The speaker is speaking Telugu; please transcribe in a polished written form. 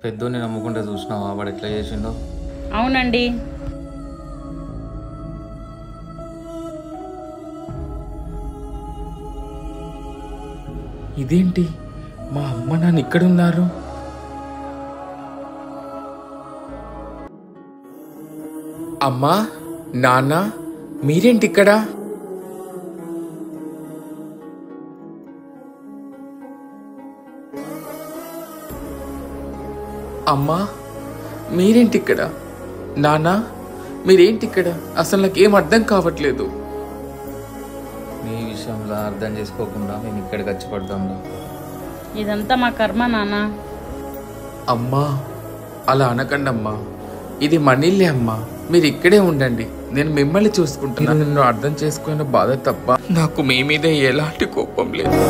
పెద్దోని నమ్ముకుంటే చూసినావా వాడు ఎట్లా చేసిండో? అవునండి. ఇదేంటి, మా అమ్మ నాన్న ఇక్కడున్నారు? అమ్మా నాన్న, మీరేంటి ఇక్కడ? అమ్మా మీరేంటి ఇక్కడ? నాన్న మీరేంటి ఇక్కడ? అసలు నాకేం అర్థం కావట్లేదు. నీ విషయంలో అర్థం చేసుకోకుండా మేము ఇక్కడికి వచ్చి పడ్డాంరా. ఇదంతా మా కర్మ నాన్న. అమ్మా అలా అనకండి అమ్మా, ఇది మనీళ్ళే అమ్మా, మీరు ఇక్కడే ఉండండి, నేను మిమ్మల్ని చూసుకుంటున్నాను. నిన్ను అర్థం చేసుకున్న బాధ తప్ప నాకు మీ మీద ఎలాంటి కోపం లేదు.